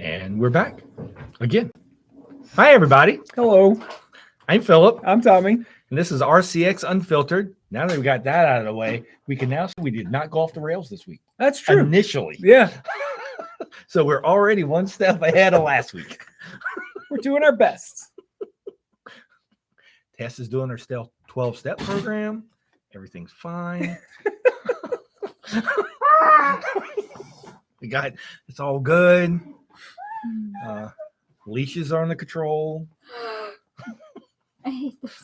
And we're back again. Hi, everybody. Hello. I'm Philip. I'm Tommy. And this is RCX Unfiltered. Now that we got that out of the way, we can now say we did not go off the rails this week. That's true. Initially. Yeah. So we're already one step ahead of last week. We're doing our best. Tess is doing her 12-step program. Everything's fine. It's all good. Leashes are under control. I hate this.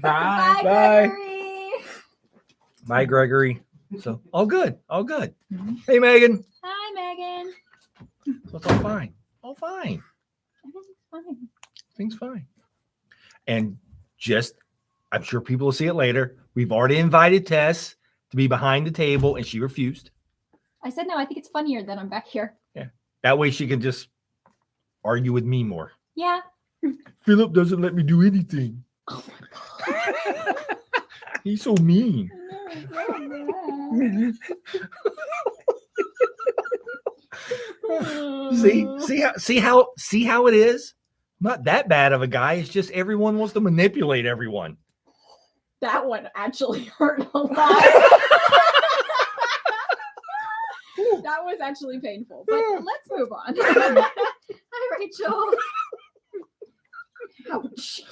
Bye. Gregory. Bye, Gregory. So all good. All good. Mm-hmm. Hey, Megan. Hi, Megan. So it's all fine. All fine. Everything's fine. Things fine. And I'm sure people will see it later. We've already invited Tess to be behind the table, and she refused. I said no. I think it's funnier that I'm back here. Yeah. That way she can just argue with me more. Yeah. Philip doesn't let me do anything. Oh my god. He's so mean. See how it is? Not that bad of a guy. It's just everyone wants to manipulate everyone. That one actually hurt a lot. That was actually painful. But let's move on. Hi, Rachel. Ouch.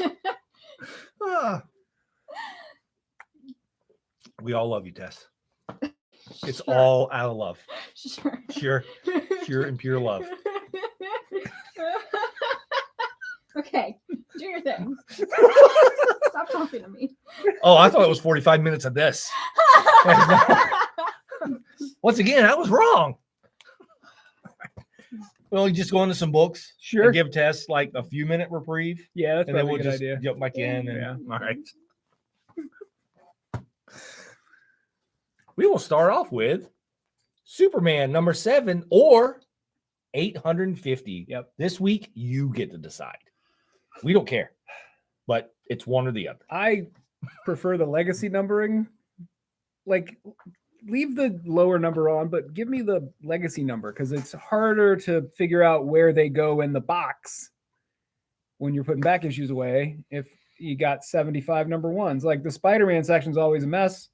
We all love you, Tess. It's Sure. all out of love. Sure. Pure and pure love. Okay, do your thing. Stop talking to me. Oh, I thought it was 45 minutes of this. Once again, I was wrong. Well, you just go into some books. Sure. And give Tess like a few minute reprieve. Yeah, that's And then probably we'll a good just idea. jump back in. And, Yeah. All right. We will start off with Superman number 7 or 850. Yep. This week, you get to decide. We don't care, but it's one or the other. I prefer the legacy numbering. Like, leave the lower number on, but give me the legacy number because it's harder to figure out where they go in the box when you're putting back issues away if you got 75 number ones. Like the Spider-Man section's always a mess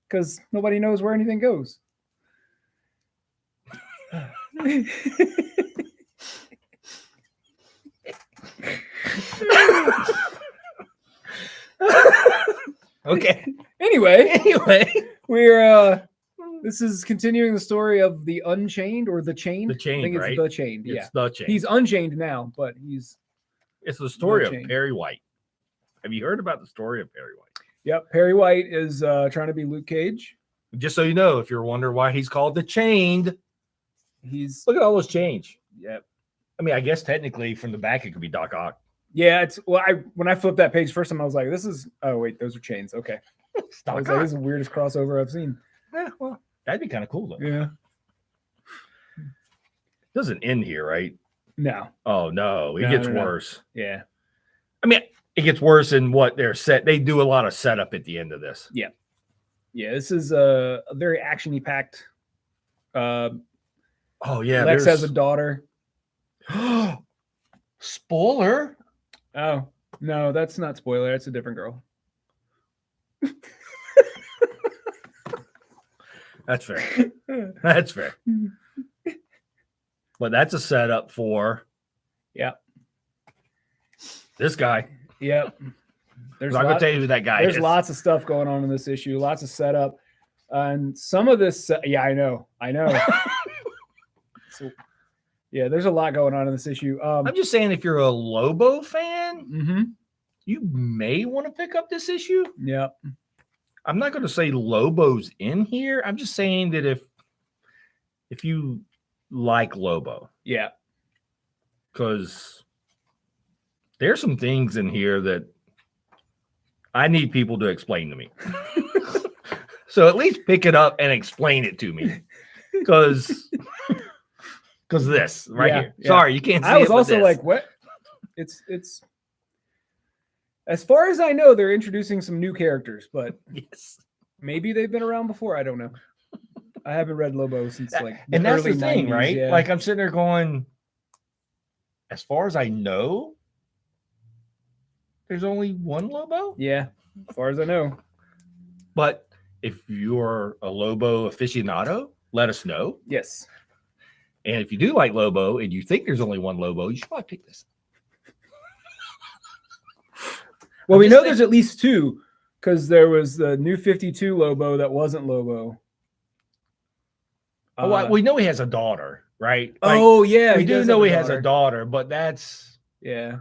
because nobody knows where anything goes. Okay. Anyway, we're this is continuing the story of the Unchained or the Chained. The Chained, I think it's right? the Chained. It's Yeah, the Chained. he's unchained now, but he's It's the story The of Chained. Perry White. Have you heard about the story of Perry White? Yep. Perry White is trying to be Luke Cage. Just so you know, if you're wondering why he's called the Chained, He's look at all those change. yep. I mean, I guess technically from the back it could be Doc Ock. Yeah, it's when I flipped that page first time, I was like, this is wait, those are chains. Okay. It's I Doc was like, Ock. this is the weirdest crossover I've seen. Yeah, well, that'd be kind of cool though. Yeah. Doesn't end here, right? No. Oh no, it No, gets no, no. worse. Yeah. I mean, it gets worse in what they're set. They do a lot of setup at the end of this. Yeah. This is a very actiony packed. Oh yeah, Lex has a daughter. Spoiler. Oh no, that's not spoiler. That's a different girl. That's fair. That's fair. But that's a setup for this guy. Yep. I'm There's not gonna tell you who that guy There's is. lots of stuff going on in this issue, lots of setup. And some of this, I know. So, yeah, there's a lot going on in this issue. I'm just saying, if you're a Lobo fan, Mhm. you may want to pick up this issue. Yeah. I'm not going to say Lobo's in here. I'm just saying that if you like Lobo, Yeah. because there's some things in here that I need people to explain to me. So at least pick it up and explain it to me, because this right Yeah, here. yeah. Sorry, you can't see I was it, but also this. like, what? It's as far as I know, they're introducing some new characters, but yes. maybe they've been around before. I don't know. I haven't read Lobo since like the and that's the early thing, 90s, right? yeah. Like I'm sitting there going, as far as I know, there's only one Lobo. Yeah, as far as I know. But if you're a Lobo aficionado, let us know. Yes. And if you do like Lobo and you think there's only one Lobo, you should probably pick this. Well, I'm we just know thinking- there's at least two because there was the new 52 Lobo that wasn't Lobo. We know he has a daughter, right? Like, oh yeah, we do does know have he has a daughter, but Yeah,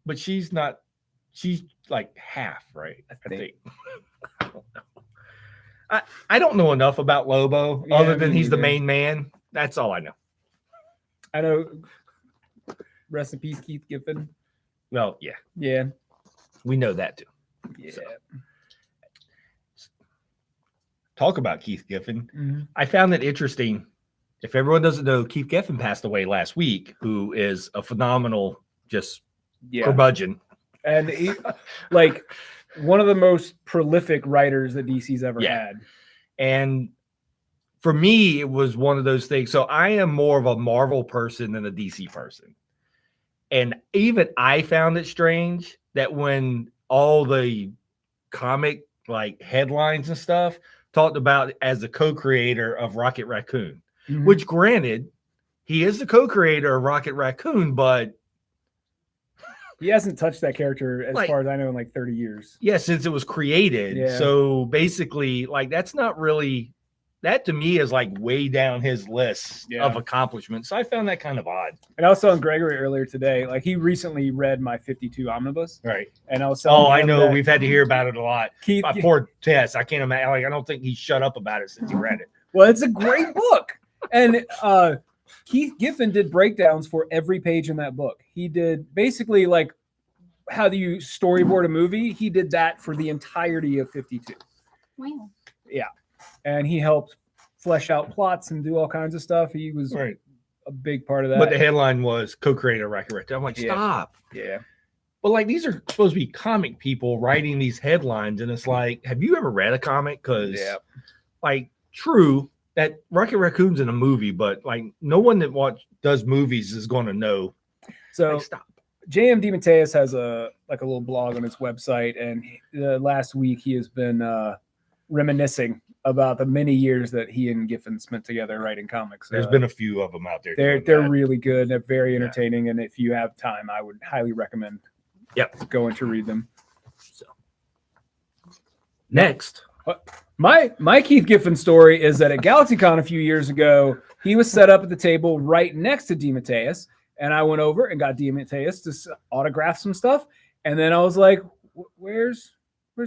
but she's not, she's like half, right? I think. I don't know. I don't know enough about Lobo Yeah, other than me he's the neither. main man. That's all I know. I know. Rest in peace, Keith Giffen. Well, yeah, Yeah, we know that too. yeah. So. Talk about Keith Giffen. Mhm. I found it interesting. If everyone doesn't know, Keith Giffen passed away last week, who is a phenomenal, just Yeah. curmudgeon. And he, like one of the most prolific writers that DC's ever Yeah. had. And for me, it was one of those things. So I am more of a Marvel person than a DC person. And even I found it strange that when all the comic like headlines and stuff talked about as the co-creator of Rocket Raccoon, Mhm. which granted, he is the co-creator of Rocket Raccoon, but he hasn't touched that character as Like- far as I know in like 30 years. yeah, since it was created. Yeah. So basically, like that's not really, that to me is like way down his list Yeah. of accomplishments. So I found that kind of odd. And I was telling Gregory earlier today, like he recently read my 52 omnibus, Right. and I was telling Oh, I him know. that We've had to hear about it a lot. Keith. My poor Tess. I can't imagine. Like, I don't think he shut up about it since he read it. Well, it's a great book, and Keith Giffen did breakdowns for every page in that book. He did basically like how do you storyboard a movie. He did that for the entirety of 52, Wow. and he helped flesh out plots and do all kinds of stuff. He was Right. a big part of that. But the headline was co-creator Rocket Raccoon. I'm like, Yeah. stop. Yeah. But like, these are supposed to be comic people writing these headlines, and it's like, have you ever read a comic? Because, Yeah. like, true that Rocket Raccoon's in a movie, but like, no one that does movies is going to know. So Like, stop. JM DeMatteis has a little blog on his website, and last week he has been reminiscing about the many years that he and Giffen spent together writing comics. There's been a few of them out there. they're doing that. really good. They're very entertaining, and if you have time, I would highly recommend going to read them. So. Next. My Keith Giffen story is that at GalaxyCon a few years ago, he was set up at the table right next to DeMatteis, and I went over and got DeMatteis to autograph some stuff, and then I was like, "Where's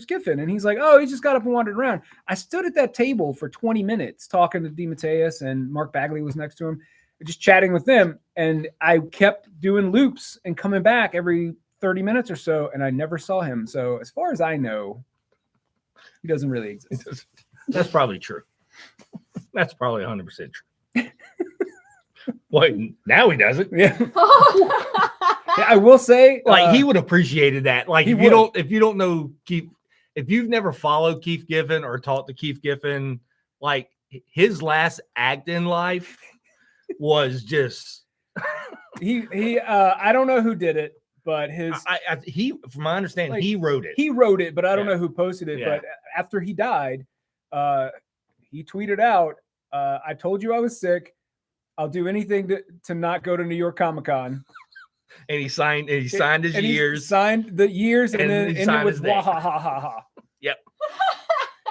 Giffen?" And he's like, "Oh, he just got up and wandered around." I stood at that table for 20 minutes talking to DeMatteis, and Mark Bagley was next to him, just chatting with them, and I kept doing loops and coming back every 30 minutes or so, and I never saw him. So as far as I know, he doesn't really exist. That's probably true. That's probably 100% true. Well, now he doesn't. Yeah. Yeah, I will say, Like he would have appreciated that. Like he if you don't know Keith, if you've never followed Keith Giffen or talked to Keith Giffen, like his last act in life was just he I don't know who did it, but his he from my understanding Like, he wrote it. he wrote it, but I don't Yeah. know who posted it. Yeah. But after he died, he tweeted out, "I told you I was sick. I'll do anything to not go to New York Comic Con." And he signed his And he years. signed the years, and And then he ended signed with his wah name. ha ha ha ha.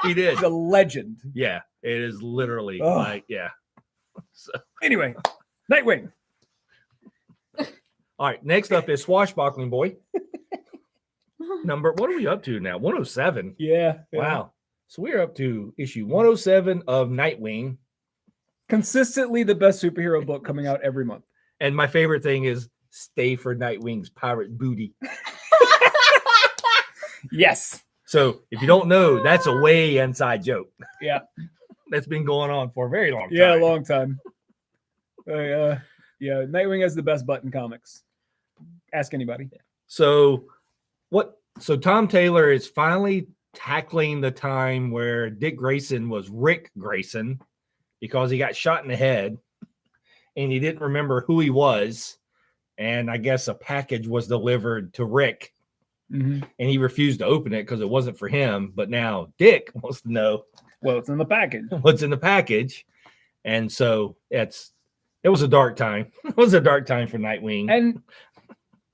He did. He's a legend. Yeah, it is literally Ugh. like So Anyway, Nightwing. all right, next up is Swashbuckling Boy. What are we up to now? 107. Yeah. Wow. So we're up to issue 107 of Nightwing. Consistently the best superhero book coming out every month. And my favorite thing is stay for Nightwing's pirate booty. Yes. So if you don't know, that's a way inside joke. Yeah. That's been going on for a very long time. Yeah, a long time. Yeah, Nightwing has the best button comics. Ask anybody. So Tom Taylor is finally tackling the time where Dick Grayson was Rick Grayson because he got shot in the head and he didn't remember who he was. And I guess a package was delivered to Rick Mhm. and he refused to open it because it wasn't for him. But now Dick wants to know Well, it's in the package. what's in the package. And so it was a dark time. It was a dark time for Nightwing. And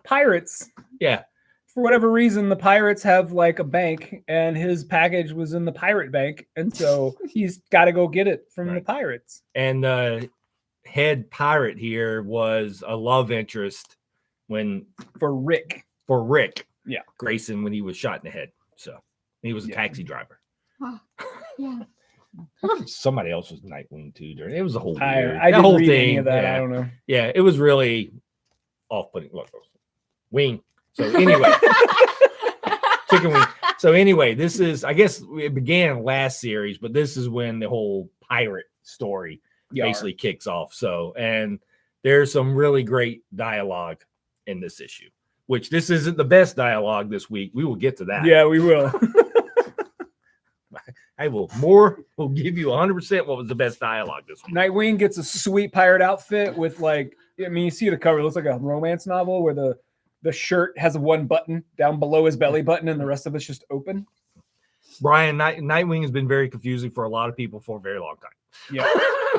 pirates. Yeah. For whatever reason, the pirates have like a bank, and his package was in the pirate bank, and so he's got to go get it from the pirates. And head pirate here was a love interest for Rick. Yeah, Grayson, when he was shot in the head. So he was a taxi driver. Yeah. Somebody else was Nightwing too. It was a whole I weird. didn't whole read thing. any of that. Yeah. I don't know. Yeah, it was really off-putting. Look, wing. So anyway, chicken wing. So anyway, this is, I guess it began last series, but this is when the whole pirate story basically kicks off. So, and there's some really great dialogue in this issue, which this isn't the best dialogue this week. We will get to that. Yeah, we will. We'll give you 100% what was the best dialogue this week. Nightwing gets a sweet pirate outfit with you see the cover. It looks like a romance novel where the shirt has one button down below his belly button and the rest of it's just open. Brian, Nightwing has been very confusing for a lot of people for a very long time. Yeah.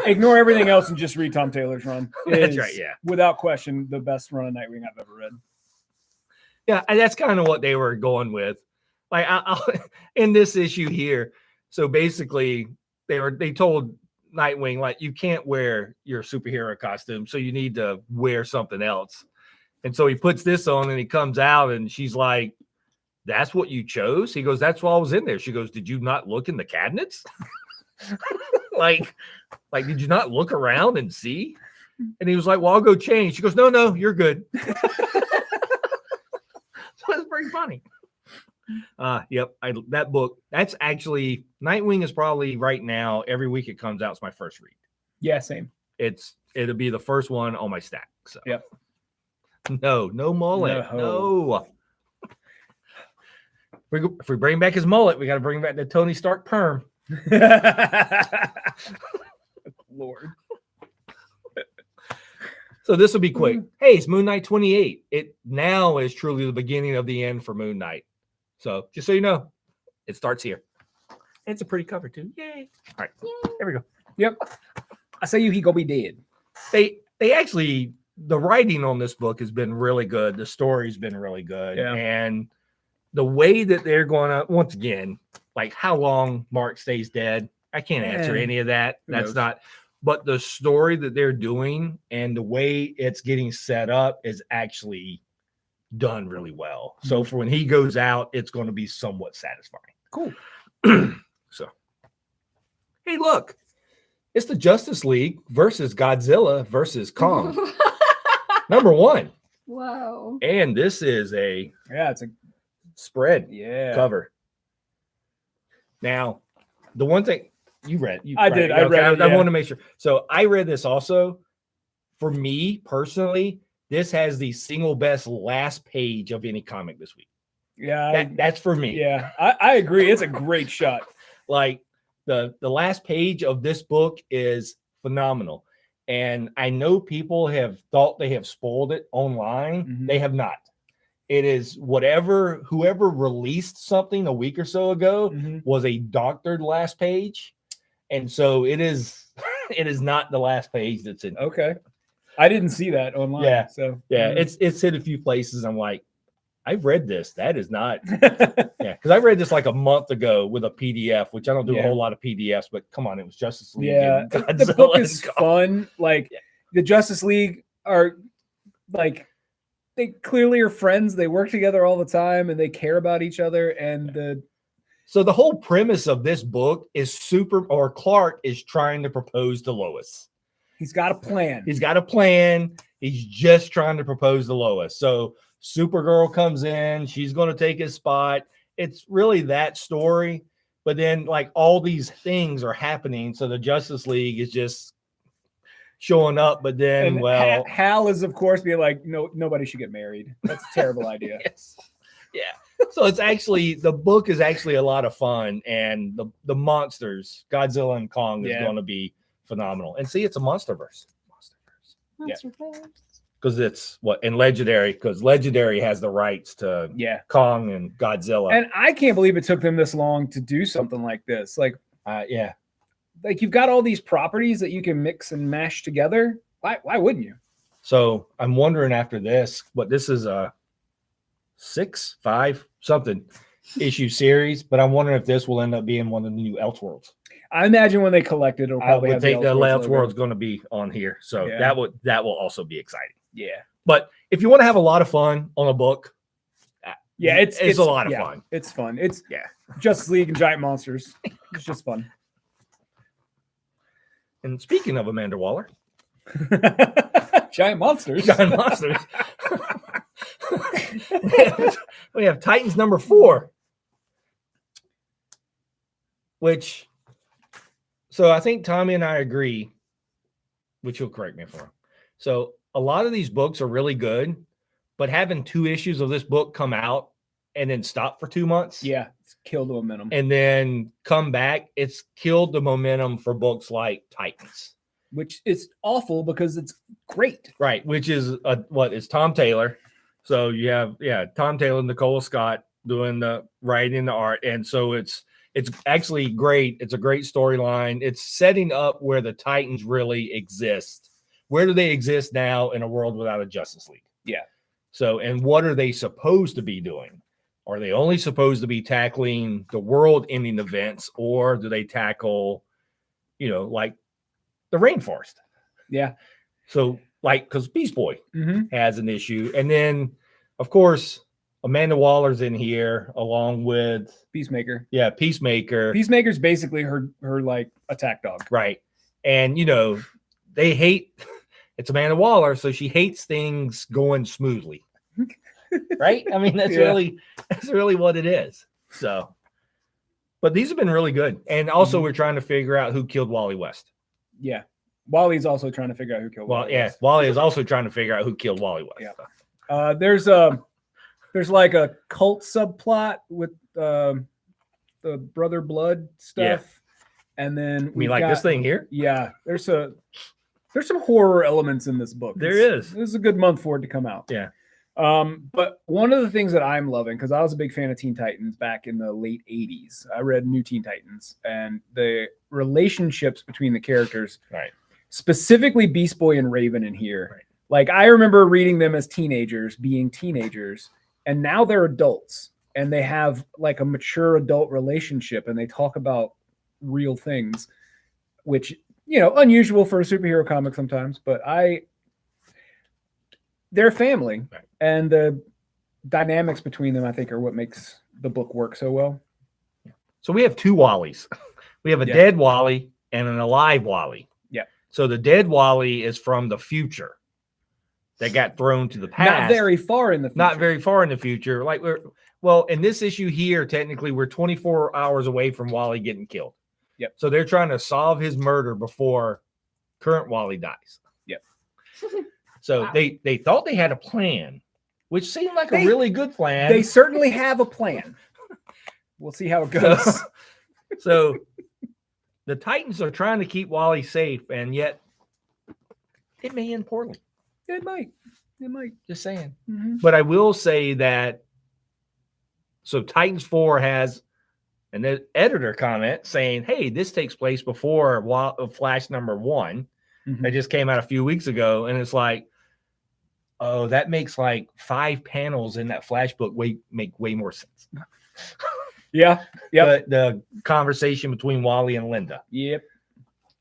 Ignore everything else and just read Tom Taylor's run. That's right, yeah. Without question, the best run of Nightwing I've ever read. Yeah, and that's kind of what they were going with. Like I'll in this issue here. So basically, they told Nightwing, like, you can't wear your superhero costume, so you need to wear something else. And so he puts this on and he comes out and she's like, that's what you chose? He goes, that's why I was in there. She goes, did you not look in the cabinets? like, did you not look around and see? And he was like, well, I'll go change. She goes, no, you're good. So it's pretty funny. Yep. That book, that's actually, Nightwing is probably right now, every week it comes out, it's my first read. Yeah, same. It'll be the first one on my stack. So yep. No mullet. No. If we bring back his mullet, we got to bring back the Tony Stark perm. Lord. So this will be quick. Hey, it's Moon Knight 28. It now is truly the beginning of the end for Moon Knight. So just so you know, it starts here. It's a pretty cover too. Yay. All right. There we go. Yep. I say he gonna be dead. They actually, the writing on this book has been really good. The story's been really good. Yeah. And the way that they're going to, once again, like how long Mark stays dead, I can't answer any of that. That's not, but the story that they're doing and the way it's getting set up is actually done really well. So for when he goes out, it's going to be somewhat satisfying. Cool. So, hey, look, it's the Justice League versus Godzilla versus Kong. Number 1. Whoa. And this is it's a spread cover. Now, the one thing you read, I did. I read it. I want to make sure. So I read this also. For me personally, this has the single best last page of any comic this week. Yeah, that's for me. Yeah, I agree. It's a great shot. Like the last page of this book is phenomenal. And I know people have thought they have spoiled it online. Mm-hmm. They have not. It is whoever released something a week or so ago was a doctored last page. And so it is not the last page that's in. Okay. I didn't see that online. Yeah. So it's hit a few places. I'm like, I've read this. That is not. Because I read this like a month ago with a PDF, which I don't do a whole lot of PDFs, but come on, it was Justice League. Yeah, the book is fun. Like the Justice League are like, they clearly are friends. They work together all the time and they care about each other. And so the whole premise of this book is Clark is trying to propose to Lois. He's got a plan. He's just trying to propose to Lois. So Supergirl comes in. She's going to take his spot. It's really that story. But then like all these things are happening. So the Justice League is just showing up. But then, Hal is, of course, being like, no, nobody should get married. That's a terrible idea. Yes. Yeah. So it's actually, the book is actually a lot of fun. And the monsters, Godzilla and Kong, is going to be phenomenal. And see, it's a MonsterVerse. Monster Verse. Because it's what in Legendary, because Legendary has the rights to Yeah. Kong and Godzilla. And I can't believe it took them this long to do something like this. Like Yeah. you've got all these properties that you can mix and mash together. Why wouldn't you? So I'm wondering after this, what this is a 6, 5 something issue series, but I'm wondering if this will end up being one of the new Elseworlds. I imagine when they collect it, it'll I probably would have think the Elseworlds Elseworld's logo. going to be on here, so Yeah. that will also be exciting. Yeah. But if you want to have a lot of fun on a book, Yeah, it's a lot of yeah, fun. It's fun. It's Yeah. Justice League and giant monsters. It's just fun. And speaking of Amanda Waller, Giant monsters. giant monsters, we have Titans number 4, which, so I think Tommy and I agree, which you'll correct me if I'm wrong. So a lot of these books are really good, but having 2 issues of this book come out and then stop for 2 months, Yeah, it's killed the momentum. and then come back, it's killed the momentum for books like Titans. Which is awful because it's great. Right, which is it's Tom Taylor. So you have Tom Taylor and Nicola Scott doing the writing, the art, and so it's actually great. It's a great storyline. It's setting up where the Titans really exist. Where do they exist now in a world without a Justice League? Yeah. So, and what are they supposed to be doing? Are they only supposed to be tackling the world-ending events, or do they tackle, like the rainforest? Yeah. So, like, because Beast Boy Mm-hmm. has an issue. And then, of course, Amanda Waller's in here along with, Peacemaker. Peacemaker. Peacemaker's basically her like attack dog. Right. And, they hate, it's Amanda Waller, so she hates things going smoothly. Right? I mean, that's really what it is. So, but these have been really good. And also, we're trying to figure out who killed Wally West. Yeah. Wally's also trying to figure out who killed Wally West. Wally is also trying to figure out who killed Wally West. Yeah. There's like a cult subplot with the Brother Blood stuff, and then I mean, like this thing here. Yeah, there's some horror elements in this book. There is. This is a good month for it to come out. Yeah. But one of the things that I'm loving, because I was a big fan of Teen Titans back in the late 80s, I read New Teen Titans, and the relationships between the characters, Right. specifically Beast Boy and Raven in here. Right. Like, I remember reading them as teenagers, being teenagers, and now they're adults, and they have like a mature adult relationship, and they talk about real things, which, unusual for a superhero comic sometimes, but they're family, Right. and the dynamics between them, I think, are what makes the book work so well. So we have 2 Wallies. We have a dead Wally and an alive Wally. Yeah. So the dead Wally is from the future that got thrown to the past. Not very far in the future. Not very far in the future. Like in this issue here, technically we're 24 hours away from Wally getting killed. Yep. So they're trying to solve his murder before current Wally dies. Yep. So Wow. they thought they had a plan, which seemed like a really good plan. They certainly have a plan. We'll see how it goes. So the Titans are trying to keep Wally safe, and yet it may end poorly. It might. Just saying. Mm-hmm. But I will say that, so Titans 4 has an editor comment saying, hey, this takes place before Flash number 1. Mm-hmm. That just came out a few weeks ago. And it's like, oh, that makes like 5 panels in that Flash book make way more sense. Yeah. Yep. The conversation between Wally and Linda Yep.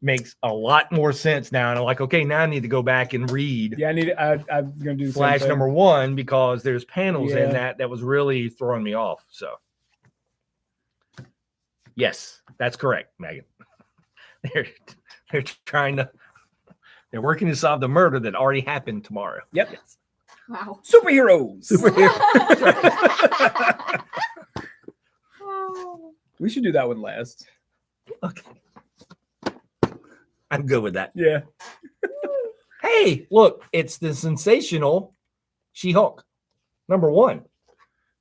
makes a lot more sense now. And I'm like, okay, now I need to go back and read Yeah, I'm gonna do the Flash same thing. number 1 because there's panels in Yeah. that was really throwing me off. So yes, that's correct, Megan. They're trying to, they're working to solve the murder that already happened tomorrow. Yep. Yes. Wow. Superheroes. Oh. We should do that one last. Okay. I'm good with that. Yeah. Hey, look, it's the sensational She-Hulk, number 1,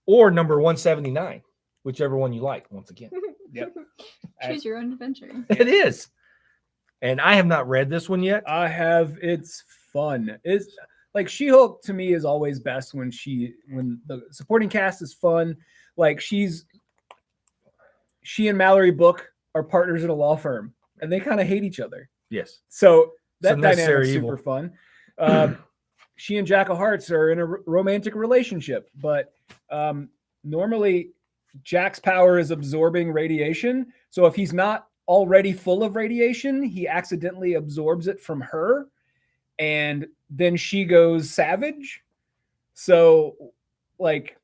or number 179, whichever one you like, once again. Yep. Choose your own adventure. It is. And I have not read this one yet. I have. It's fun. It's like She-Hulk to me is always best when the supporting cast is fun. Like she and Mallory Book are partners in a law firm, and they kind of hate each other. Yes. So that Some necessary dynamic's super fun. She and Jack of Hearts are in a romantic relationship, but normally Jack's power is absorbing radiation. So if he's not already full of radiation, he accidentally absorbs it from her, and then she goes savage. So like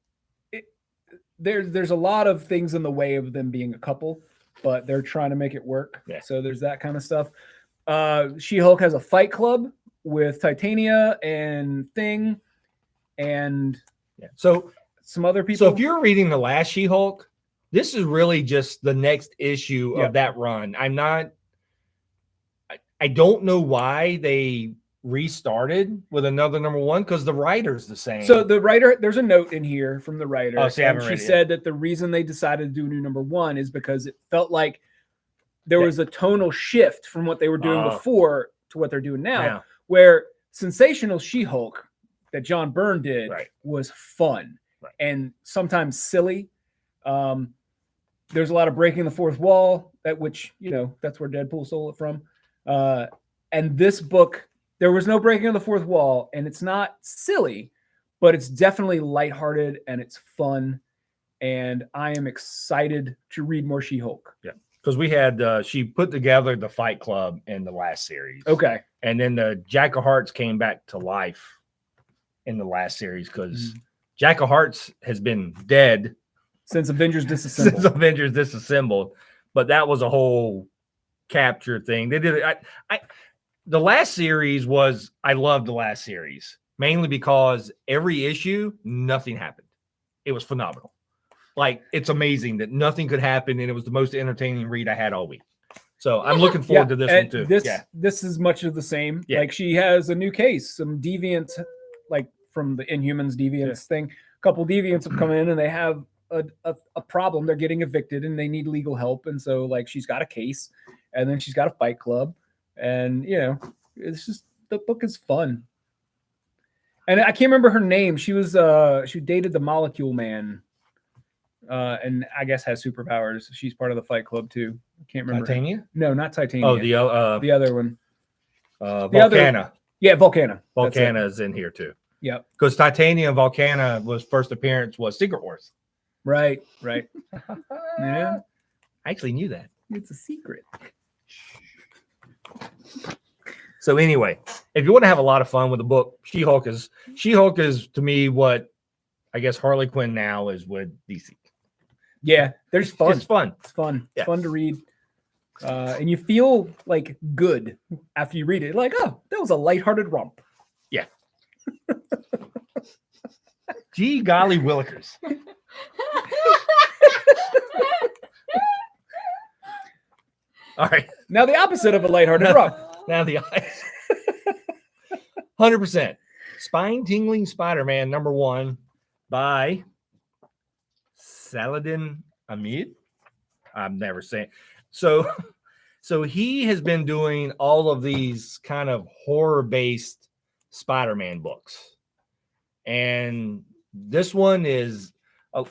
there's a lot of things in the way of them being a couple, but they're trying to make it work. Yeah. So there's that kind of stuff. She-Hulk has a fight club with Titania and Thing and so some other people. So if you're reading the last She-Hulk, this is really just the next issue of that run. I don't know why they restarted with another number one, because the writer's the same. So the writer, there's a note in here from the writer. Oh, see, I haven't and read she it said that the reason they decided to do new number one is because it felt like there was a tonal shift from what they were doing before to what they're doing now, where Sensational She-Hulk that John Byrne did was fun and sometimes silly. There's a lot of breaking the fourth wall, at which, that's where Deadpool stole it from. And this book, there was no breaking of the fourth wall, and it's not silly, but it's definitely lighthearted and it's fun. And I am excited to read more She-Hulk. Yeah. Because we had, she put together the Fight Club in the last series. Okay. And then the Jack of Hearts came back to life in the last series, because Jack of Hearts has been dead since Avengers Disassembled. But that was a whole capture thing. They did it. The last series was, I loved the last series, mainly because every issue, nothing happened. It was phenomenal. Like, it's amazing that nothing could happen, and it was the most entertaining read I had all week. So I'm looking forward to this one too. This is much of the same. Yeah. Like, she has a new case, some deviants, like from the Inhumans deviants thing. A couple deviants have come in, and they have a problem. They're getting evicted, and they need legal help. And so, like, she's got a case, and then she's got a fight club, and it's just, the book is fun. And I can't remember her name. She was she dated the Molecule Man. And I guess has superpowers. She's part of the Fight Club too. I can't remember. Titania? No, not Titania. Oh, the other one. Volcana. Volcana. Volcana is in here too. Yep. Because Titania and Volcana first appearance was Secret Wars. Right. Yeah. I actually knew that. It's a secret. So anyway, if you want to have a lot of fun with the book, She-Hulk is to me what I guess Harley Quinn now is with DC. Yeah, there's fun. It's fun. It's fun. It's fun to read. And you feel like good after you read it. Like, oh, that was a lighthearted romp. Yeah. Gee golly willikers. All right. Now the opposite of a lighthearted romp. Now the eyes. 100%. Spine-tingling Spider-Man #1 by Saladin Ahmed. I'm never saying. So he has been doing all of these kind of horror-based Spider-Man books. And this one is,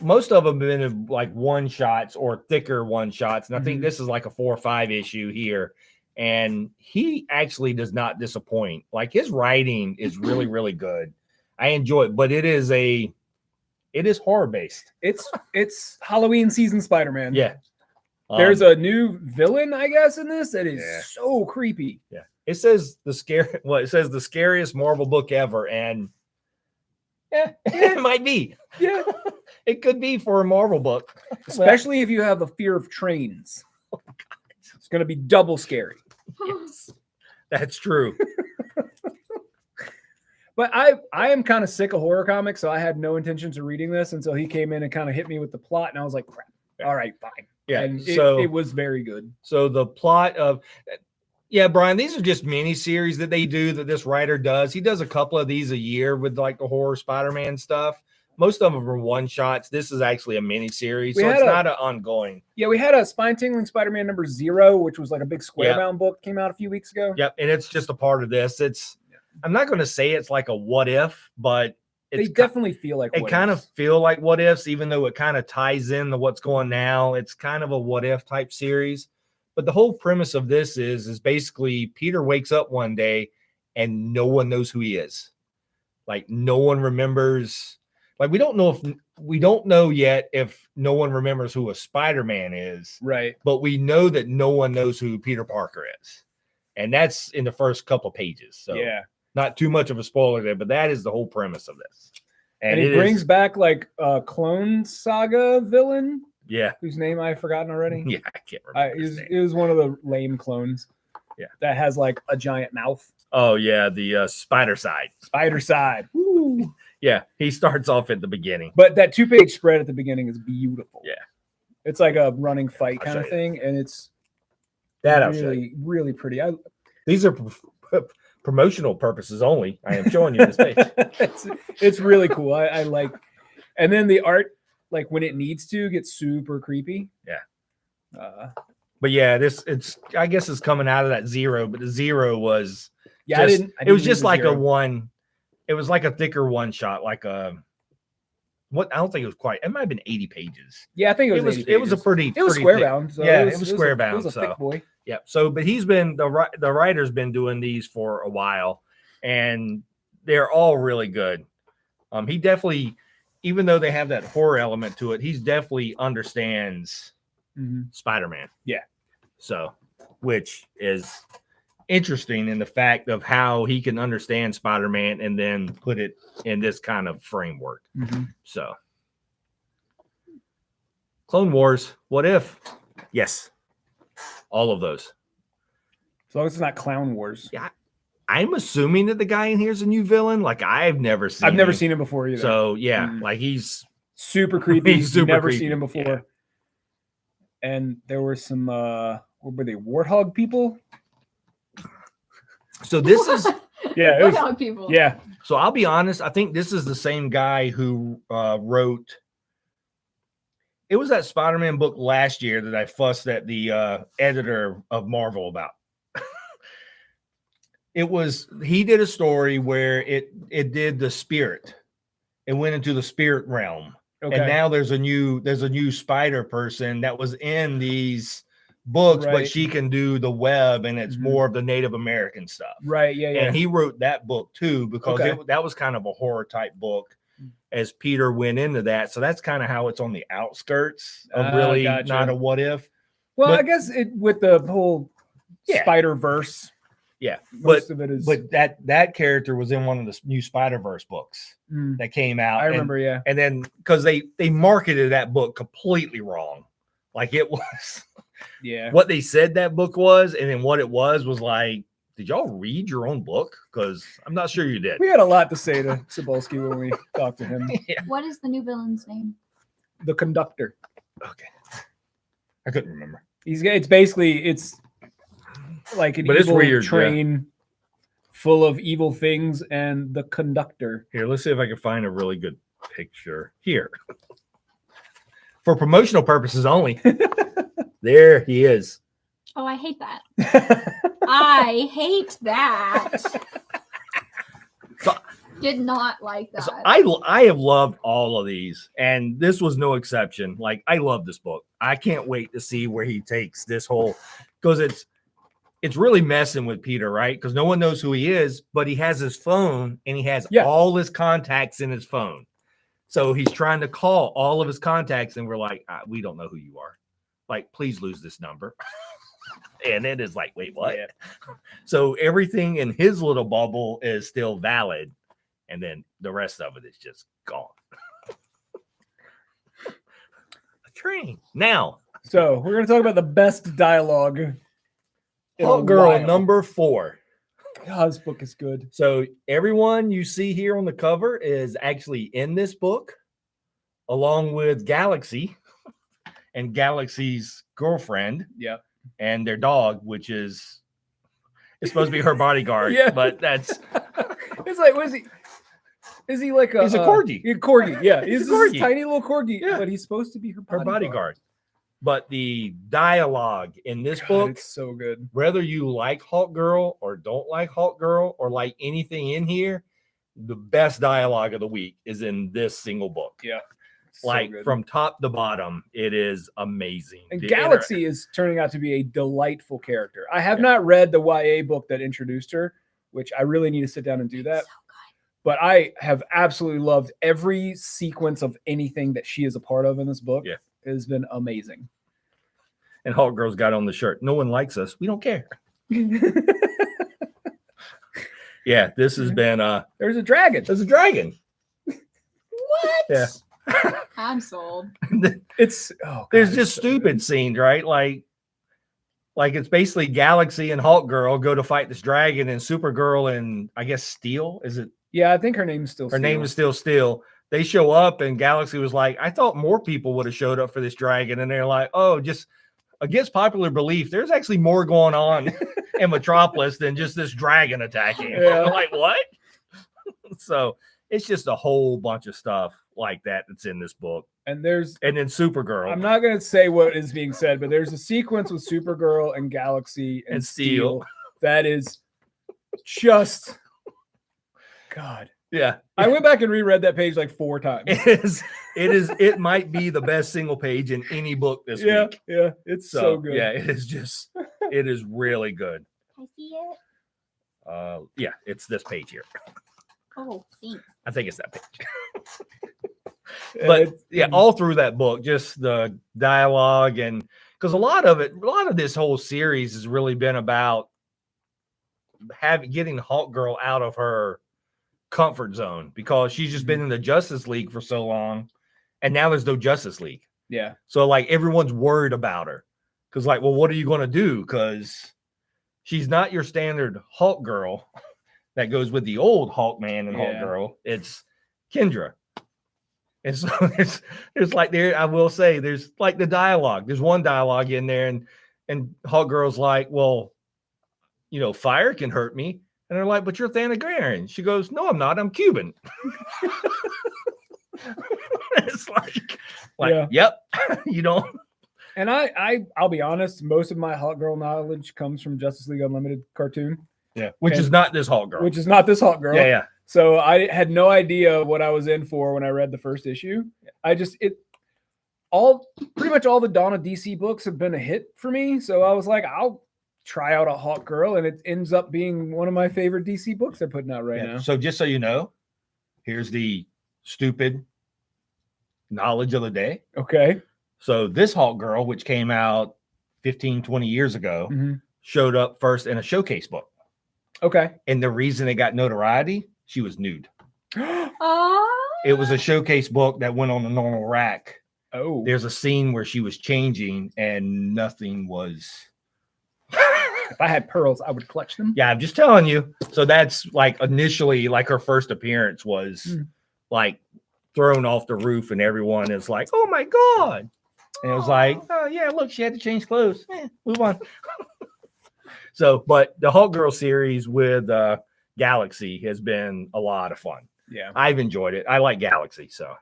most of them have been like one-shots or thicker one-shots. And I think this is like a 4 or 5 issue here. And he actually does not disappoint. Like, his writing is really, really good. I enjoy it, but it is horror-based. It's Halloween season Spider-Man. Yeah. There's a new villain, I guess, in this that is so creepy. Yeah. It says the scariest Marvel book ever, and it might be. Yeah. It could be for a Marvel book. Especially if you have the fear of trains. Oh, God. It's going to be double scary. Yes. That's true. But I am kind of sick of horror comics, so I had no intentions of reading this until he came in and kind of hit me with the plot, and I was like, crap. All right, fine. Yeah. And it was very good. So the plot of, Brian, these are just mini series that they do, that this writer does. He does a couple of these a year with like the horror Spider-Man stuff. most of them are one shots. This is actually a mini series, We so had it's a- not an ongoing. Yeah, we had a Spine Tingling Spider-Man number 0, which was like a big square Yep. bound book, came out a few weeks ago. Yep, and it's just a part of this. I'm not going to say it's like a what if, but They it's definitely feel like it what kind ifs. of feel like what ifs, even though it kind of ties in to what's going now. It's kind of a what if type series. But the whole premise of this is basically Peter wakes up one day and no one knows who he is. Like no one remembers. Like we don't know yet if no one remembers who a Spider-Man is, right. but we know that no one knows who Peter Parker is. And that's in the first couple pages. So Yeah. not too much of a spoiler there, but that is the whole premise of this. And he it brings is- back like a Clone Saga villain yeah, whose name I've forgotten already. yeah, I can't remember. his name. It was one of the lame clones. Yeah. That has like a giant mouth. Oh yeah, the Spider Side. Spider Side. Woo. Yeah, he starts off at the beginning. But that 2-page spread at the beginning is beautiful. Yeah. It's like a running fight I'll kind show of you. thing. And it's That I'll show you. really, really pretty. These are promotional purposes only. I am showing you this page. it's really cool. I like, and then the art, like when it needs to, gets super creepy. Yeah. But yeah, I guess it's coming out of that 0, but the 0 was yeah, just, I it was didn't just use the like 0. a one. It was like a thicker one shot, like a what? I don't think it was quite. It might have been 80 pages. Yeah, I think it was. It was a pretty. It was pretty square thick- bound. So yeah, it was square It bound. was a So thick boy. yeah. So, but he's been the writer's been doing these for a while, and they're all really good. He definitely, even though they have that horror element to it, he's definitely understands Spider-Man. Yeah. So, which is interesting in the fact of how he can understand Spider-Man and then put it in this kind of framework. So, Clone Wars, what if? Yes. All of those. As long as it's not Clown Wars. Yeah. I'm assuming that the guy in here is a new villain. Like I've never seen him. Seen him before either. So yeah, like he's super creepy. He's super Never creepy, seen him before. yeah. And there were some what were they, warthog people? so this is Yeah, it What was, dog people? yeah. so I'll be honest, I think this is the same guy who wrote it was that Spider-Man book last year that I fussed at the editor of Marvel about. He did a story where it did the spirit. It went into the spirit realm. Okay. And now there's a new spider person that was in these books, but Right. she can do the web and it's Mhm. more of the Native American stuff. Right, yeah, yeah. And he wrote that book too, because Okay. that was kind of a horror type book as Peter went into that. So that's kind of how it's on the outskirts of really gotcha. not a what if. Well, I but- guess it with the whole Yeah. Spider Verse. Yeah. Most of it is. But that character was in one of the new Spider-Verse books Mm, that came out. I remember, yeah. And then because they marketed that book completely wrong. Like it was Yeah. what they said that book was, and then what it was like, did y'all read your own book? Because I'm not sure you did. We had a lot to say to Cebulski when we talked to him. What is the new villain's name? The conductor. Okay. I couldn't remember. It's like an But it's evil weird, yeah. train full of evil things, and the conductor. Here, let's see if I can find a really good picture here. For promotional purposes only. There he is. Oh, I hate that. I hate that. So- Did not like that. So I have loved all of these, and this was no exception. Like I love this book. I can't wait to see where he takes this whole, because it's really messing with Peter, right? Because no one knows who he is, but he has his phone and he has Yeah. all his contacts in his phone. So he's trying to call all of his contacts, and we're like, we don't know who you are. Like, please lose this number. And it is like, wait, what? Yeah. So everything in his little bubble is still valid, and then the rest of it is just gone. A train. Now, So we're gonna talk about the best dialogue. in a Hot Girl while. number 4. God, this book is good. So everyone you see here on the cover is actually in this book, along with Galaxy and Galaxy's girlfriend Yeah. and their dog, which is it's supposed to be her bodyguard. Yeah. But that's It's like, was he? Is he like a? He's a corgi. Corgi, yeah. He's He's a this corgi. tiny little corgi, Yeah. but he's supposed to be her Her bodyguard. bodyguard. But the dialogue in this God, book, it's so good. whether you like Hawk Girl or don't like Hawk Girl or like anything in here, the best dialogue of the week is in this single book. Yeah. Like good. from top to bottom, it is amazing. And The Galaxy is turning out to be a delightful character. I have Yeah. not read the YA book that introduced her, which I really need to sit down and do that. So good. But I have absolutely loved every sequence of anything that she is a part of in this book. Yeah. It has been amazing. And Hawk Girl's got on the shirt. No one likes us. We don't care. Yeah, this has been There's a dragon. there's a dragon. What? Yeah. I'm sold. It's God, There's it's just so stupid good. scenes, right? Like it's basically Galaxy and Hawk Girl go to fight this dragon, and Supergirl and I guess Steel, is it? Yeah, I think her name's still Her name is still Steel. They show up, and Galaxy was like, I thought more people would have showed up for this dragon. And they're like, oh, just against popular belief, there's actually more going on in Metropolis than just this dragon attacking. Yeah. Like, what? So it's just a whole bunch of stuff like that that's in this book. And there's And then Supergirl. I'm not gonna say what is being said, but there's a sequence with Supergirl and Galaxy and And Steel Steel. that is just God. Yeah. I went back and reread that page like 4 times. It might be the best single page in any book this Yeah, week. yeah, it's so good. Yeah, it is really good. I see it. Yeah, it's this page here. Oh, thanks. I think it's that page. And But it's- yeah, all through that book, just the dialogue, and because a lot of this whole series has really been about getting Hawk Girl out of her comfort zone, because she's just been in the Justice League for so long, and now there's no Justice League. yeah, So like everyone's worried about her, because like, well, what are you going to do? Because she's not your standard Hawk Girl that goes with the old Hawkman and Hawk Yeah. Girl. It's Kendra. And so there's like I will say there's like the dialogue. There's one dialogue in there, and Hawk Girl's like, well, fire can hurt me. And they're like, but you're Thanagarian. She goes, no, I'm not. I'm Cuban. It's like, Yeah. yep, you don't. and I'll be honest, most of my Hawk Girl knowledge comes from Justice League Unlimited cartoon, Yeah, which And- is not this Hawk Girl. which is not this Hawk Girl. Yeah, yeah. So I had no idea what I was in for when I read the first issue. Pretty much all the Dawn of DC books have been a hit for me. So I was like, I'll try out a Hawk Girl, and it ends up being one of my favorite DC books they're putting out right Yeah. now. So just so you know, here's the stupid knowledge of the day. Okay. So this Hawk Girl, which came out 15, 20 years ago, Mhm. showed up first in a showcase book. Okay. And the reason it got notoriety, she was nude. Oh. It was a showcase book that went on a normal rack. Oh. There's a scene where she was changing and nothing was. If I had pearls, I would clutch them. Yeah, I'm just telling you. So that's like initially, like her first appearance was like thrown off the roof, and everyone is like, "Oh my god!" And it was like, "Oh yeah, look, she had to change clothes. Move on." So, but the Hawk Girl series with Galaxy has been a lot of fun. Yeah. I've enjoyed it. I like Galaxy, so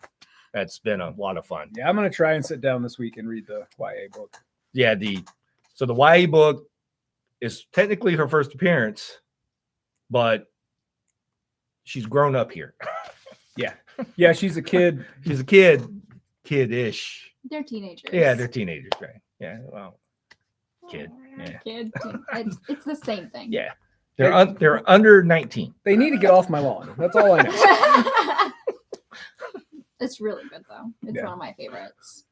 that's been a lot of fun. Yeah. I'm going to try and sit down this week and read the YA book. Yeah, the YA book is technically her first appearance, but she's grown up here. Yeah. She's a kid. She's a kid-ish. They're teenagers. Yeah, they're teenagers, right? Yeah, well, kid, yeah. Kid. It's the same thing. yeah. They're under 19. They need to get off my lawn. That's all I know. It's really good though. It's Yeah. one of my favorites.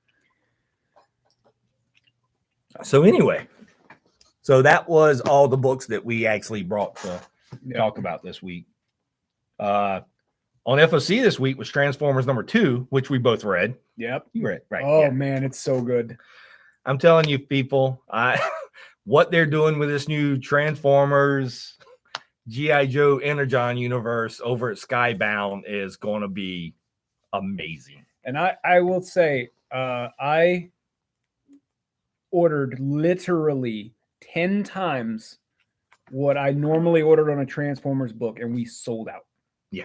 So anyway, so that was all the books that we actually brought to Yeah. talk about this week. On FOC this week was Transformers #2, which we both read. Yep. You read, right? Oh yeah. man, it's so good. I'm telling you, people, what they're doing with this new Transformers G.I. Joe Energon universe over at Skybound is going to be amazing. And I will say, I ordered literally 10 times what I normally ordered on a Transformers book, and we sold out. Yeah.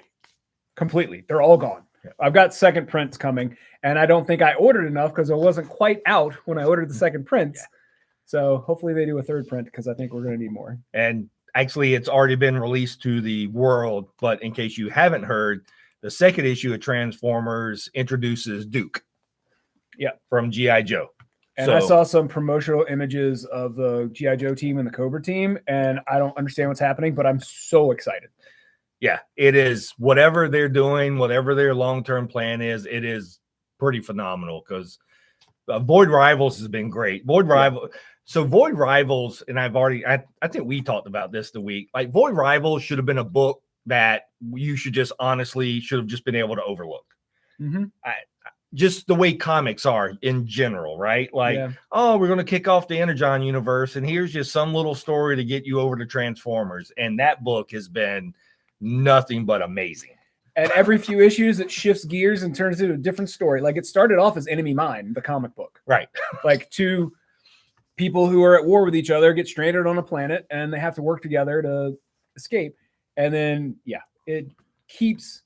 completely. They're all gone. Yeah. I've got second prints coming, and I don't think I ordered enough because it wasn't quite out when I ordered the second prints. Yeah. So hopefully they do a third print because I think we're going to need more. And actually, it's already been released to the world. But in case you haven't heard, the second issue of Transformers introduces Duke. Yeah. From G.I. Joe. And I saw some promotional images of the G.I. Joe team and the Cobra team, and I don't understand what's happening, but I'm so excited. Yeah, it is. Whatever they're doing, whatever their long-term plan is, it is pretty phenomenal because Void Rivals has been great. Void Rivals, and I think we talked about this the week. Like Void Rivals should have been a book that you should just been able to overlook. Mm-hmm. Just the way comics are in general, right? Like, oh, we're going to kick off the Energon universe, and here's just some little story to get you over to Transformers. And that book has been nothing but amazing. And every few issues, it shifts gears and turns into a different story. Like it started off as Enemy Mine, the comic book. Right. Like two people who are at war with each other get stranded on a planet, and they have to work together to escape. And then, it keeps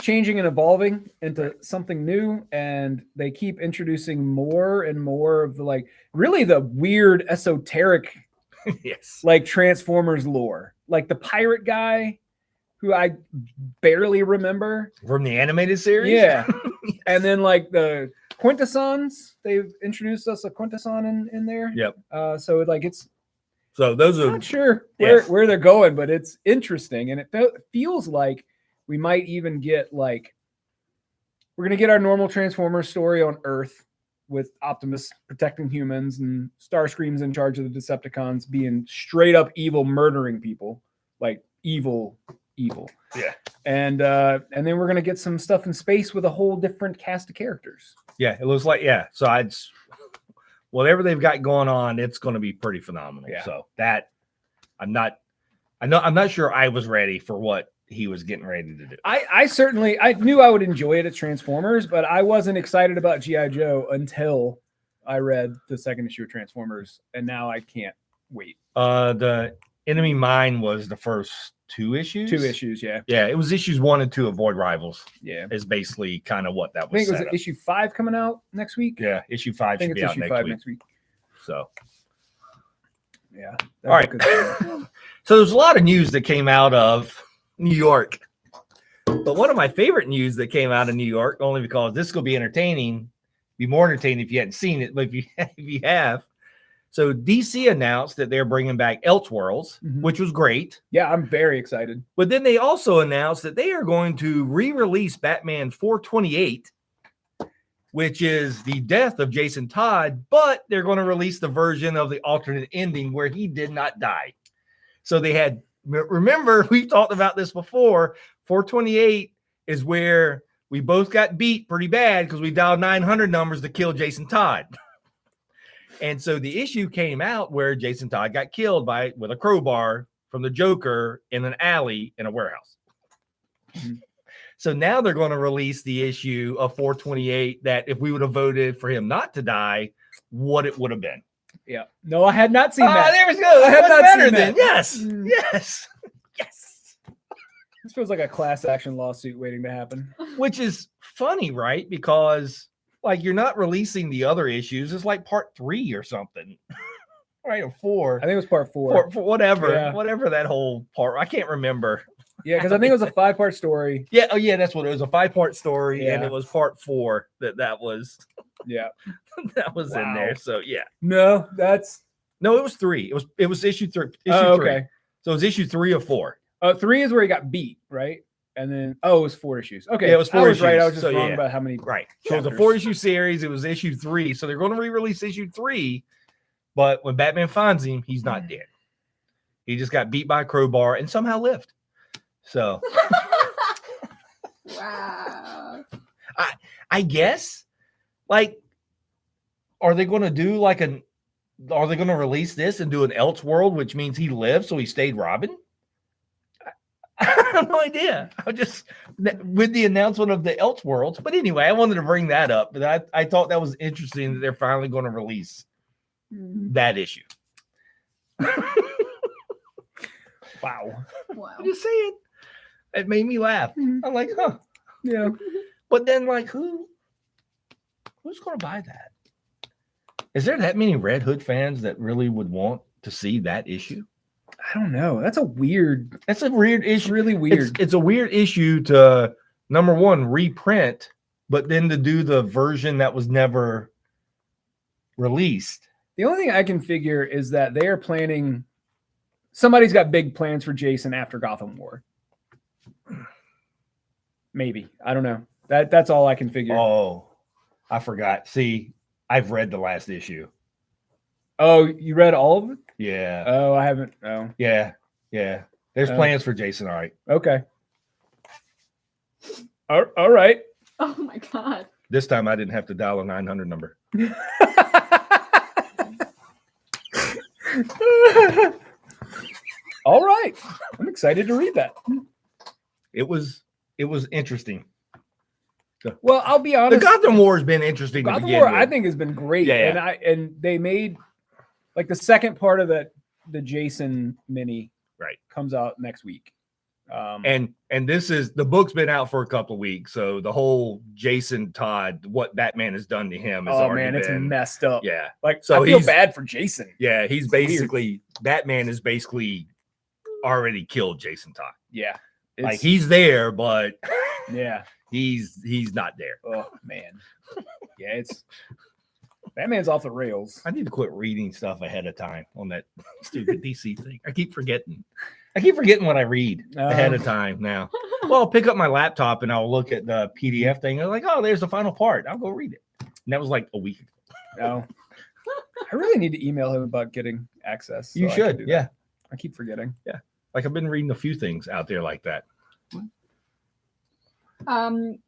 changing and evolving into something new, and they keep introducing more and more of the really the weird esoteric yes, like Transformers lore, like the pirate guy who I barely remember from the animated series. Yes. And then like the Quintessons, they've introduced us a Quintesson in there. Yep. So it's those are not sure where they're going, but it's interesting, and it feels like we might even get we're gonna get our normal Transformers story on Earth with Optimus protecting humans and Starscream's in charge of the Decepticons being straight up evil, murdering people, like evil. Yeah. And then we're gonna get some stuff in space with a whole different cast of characters. Yeah, it looks like So whatever they've got going on, it's going to be pretty phenomenal. Yeah. So that I'm not sure I was ready for what he was getting ready to do. I knew I would enjoy it at Transformers, but I wasn't excited about G.I. Joe until I read the second issue of Transformers, and now I can't wait. The Enemy Mine was the first two issues. Yeah. Yeah, it was issues 1 and 2 of Void Rivals. Yeah. Is basically kind of what that was. I think it was issue 5 coming out next week. Yeah, issue 5 should be out next week. So yeah. All right. So there's a lot of news that came out of New York. But one of my favorite news that came out of New York, only because this is going to be entertaining, be more entertaining if you hadn't seen it, but if you have. So DC announced that they're bringing back Elseworlds, which was great. Yeah, I'm very excited. But then they also announced that they are going to re-release Batman 428, which is the death of Jason Todd, but they're going to release the version of the alternate ending where he did not die. So they had, remember, we've talked about this before, 428 is where we both got beat pretty bad because we dialed 900 numbers to kill Jason Todd. And so the issue came out where Jason Todd got killed with a crowbar from the Joker in an alley in a warehouse. So now they're going to release the issue of 428 that if we would have voted for him not to die, what it would have been. Yeah. No, I had not seen that. There we go. I had not seen that. Yes. Yes. This feels like a class action lawsuit waiting to happen. Which is funny, right? Because you're not releasing the other issues. It's like part 3 or something. Right, or 4. I think it was part 4. For whatever that whole part. I can't remember. Yeah, because I think it was a 5-part story. Yeah, oh yeah, that's what it was. A 5-part story, Yeah. and it was part 4 that was. Yeah, that was in there. So yeah. No, it was 3. It was issue 3. Okay. So it was issue 3 of 4. 3 is where he got beat, right? And then it was 4 issues. Okay, yeah, it was 4 issues. Right. I was just wrong about how many. Right. Chapters. So it was a 4-issue series. It was issue 3. So they're going to re-release issue 3. But when Batman finds him, he's not dead. He just got beat by a crowbar and somehow lived. So. Wow. I guess, are they going to do are they going to release this and do an Elseworld, which means he lived, so he stayed Robin? I have no idea. With the announcement of the Elseworlds. But anyway, I wanted to bring that up. But I thought that was interesting that they're finally going to release that issue. Wow. I'm just saying. It made me laugh. Mhm. I'm like, huh. Yeah. But then, like, who's going to buy that? Is there that many Red Hood fans that really would want to see that issue? I don't know. That's a weird. That's a weird It's issue. really weird. It's a weird issue to, number one, reprint, but then to do the version that was never released. The only thing I can figure is that they are planning. Somebody's got big plans for Jason after Gotham War. Maybe. I don't know. That's all I can figure. Oh, I forgot. See, I've read the last issue. Oh, you read all of it? Yeah. Oh, I haven't. Oh, Yeah. There's Oh. plans for Jason. All right. okay. All right. Oh my god. This time I didn't have to dial a 900 number. All right. I'm excited to read that. It was interesting. Well, I'll be The honest. Gotham War has been interesting to Gotham begin War, with. I think, has been great. Yeah. And they made like the second part of the Jason mini Right. comes out next week. And this is the book's been out for a couple of weeks, so the whole Jason Todd, what Batman has done to him has oh already man, it's been messed up. yeah. Like So I feel he's- bad for Jason. Yeah, he's It's weird. basically Batman is basically already killed Jason Todd. Yeah. Like It's- he's there, but yeah. he's not there. Oh man. Yeah, it's Batman's off the rails. I need to quit reading stuff ahead of time on that stupid DC thing. I keep forgetting what I read ahead of time now. Well, I'll pick up my laptop and I'll look at the PDF thing. I'm like, oh, there's the final part. I'll go read it. And that was like a week ago. Oh. I really need to email him about getting access. so You I can should. do Yeah. that. I keep forgetting. Like I've been reading a few things out there like that.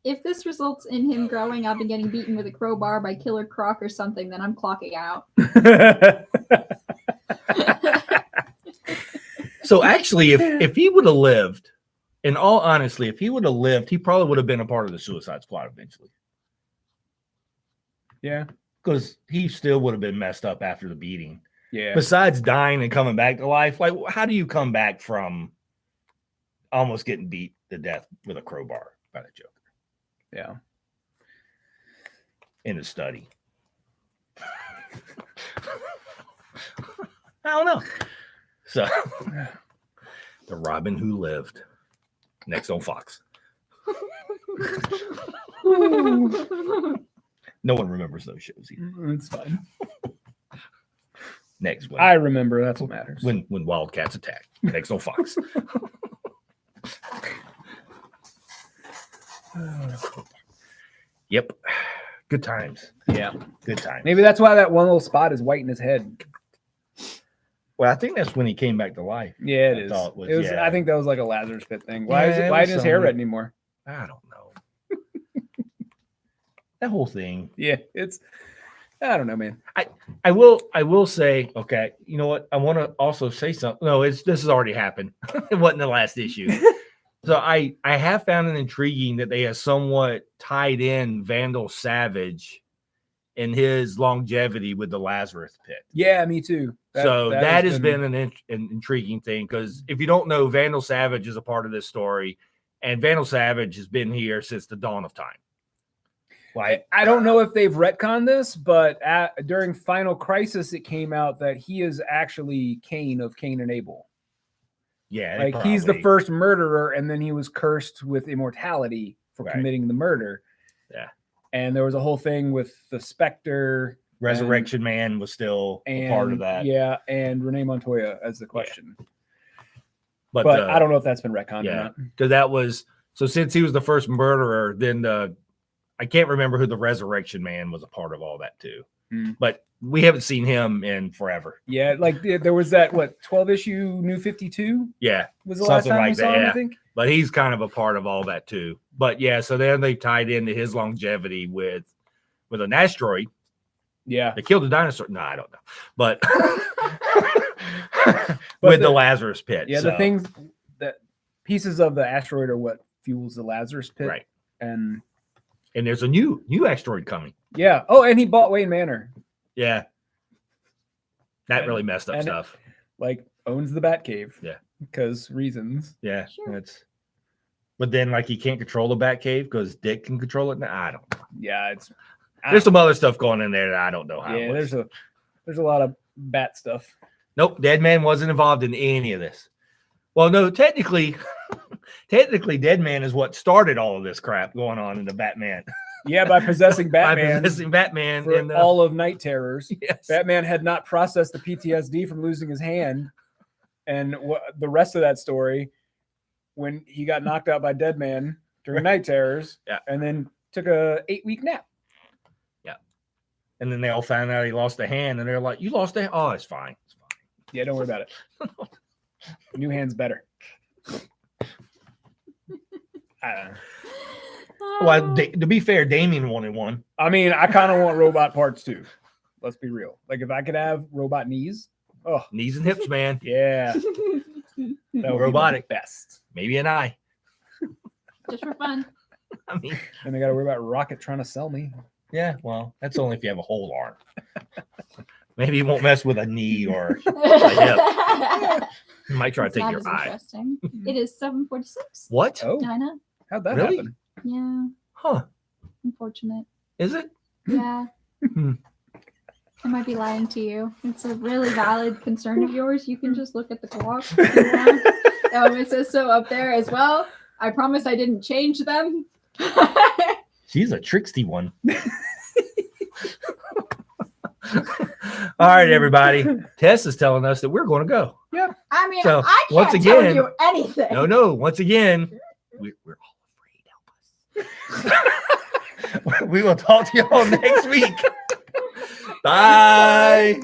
If this results in him growing up and getting beaten with a crowbar by Killer Croc or something, then I'm clocking out. So actually, if he would have lived, in all honesty, if he would have lived, he probably would have been a part of the Suicide Squad eventually. Yeah. Because he still would have been messed up after the beating. Yeah. Besides dying and coming back to life, like how do you come back from almost getting beat to death with a crowbar by the Joker Yeah. in his study? I don't know. So the Robin Who Lived, next on Fox. No one remembers those shows either. It's fine. Next one. I remember. That's what matters. when Wildcats attack. Next on Fox. Yep. Good times. Yeah. Good times. Maybe that's why that one little spot is white in his head. Well, I think that's when he came back to life. Yeah, it I is. thought it was, yeah. I think that was like a Lazarus pit thing. Why is Yeah, it? it Why was isn't his hair something. red anymore? I don't know. That whole thing. Yeah, it's. I don't know, man. I will say, okay, you know what? I want to also say something. No, this has already happened. It wasn't the last issue. So I have found it intriguing that they have somewhat tied in Vandal Savage and his longevity with the Lazarus Pit. Yeah, me too. That has been an intriguing thing, because if you don't know, Vandal Savage is a part of this story, and Vandal Savage has been here since the dawn of time. Like, I don't know if they've retconned this, but during Final Crisis, it came out that he is actually Cain of Cain and Abel. yeah, Like he's the first murderer, and then he was cursed with immortality for Right. committing the murder. Yeah. And there was a whole thing with the Spectre Resurrection Man was still a part of that. Yeah, and Renee Montoya as the question. but I don't know if that's been retconned yeah. or not. because that was so since he was the first murderer, then I can't remember who the Resurrection Man was a part of all that too. But we haven't seen him in forever. Yeah, like there was that 12-issue New 52 Yeah, was the last Something time we like saw that, him, yeah. I think. but he's kind of a part of all that too. But yeah, so then they tied into his longevity with an asteroid. Yeah. They killed a dinosaur. No, I don't know. But But with the Lazarus Pit. Yeah, so, the things that pieces of the asteroid are what fuels the Lazarus Pit. right. And And there's a new asteroid coming. yeah. Oh, and he bought Wayne Manor. Yeah. That And- really messed up and- stuff. Like owns the Batcave. Yeah. Because reasons. Yeah. Sure. That's But then, like, he can't control the Batcave because Dick can control it. Now, I don't know. Yeah, There's some other stuff going in there that I don't know how. yeah. it was. There's a lot of bat stuff. Nope, Deadman wasn't involved in any of this. Well, no, technically, Deadman is what started all of this crap going on in the Batman. Yeah, by possessing Batman. By possessing Batman for in all of Night Terrors. Yes. Batman had not processed the PTSD from losing his hand, and the rest of that story, when he got knocked out by Deadman during Night Terrors, Yeah. and then took a 8-week nap. And then they all found out he lost a hand, and they're like, "You lost a hand? Oh, it's fine. It's fine." Yeah, don't worry about it. New hand's better. I don't know. Well, to be fair, Damien wanted one. I mean, I kind of want robot parts too. Let's be real. Like if I could have robot knees, oh Knees and hips, man. yeah, that would Robotic. be the best. Maybe an eye. Just for fun. I mean, And they got to worry about Rocket trying to sell me. yeah. Well, that's only if you have a whole arm. Maybe he won't mess with a knee or he might try to take That your is eye. interesting. It is 7:46. What? Oh, I know. how'd that Really? happen? Yeah. Huh? Unfortunate. Is it? Yeah. Hmm. I might be lying to you. It's a really valid concern of yours. You can just look at the clock. If you want. It says so up there as well. I promise I didn't change them. She's a tricksy one. All right, everybody. Tess is telling us that we're going to go. I mean, So, I can't once tell again- you anything. No. Once again, we're all afraid. Help us. We will talk to y'all next week. Bye.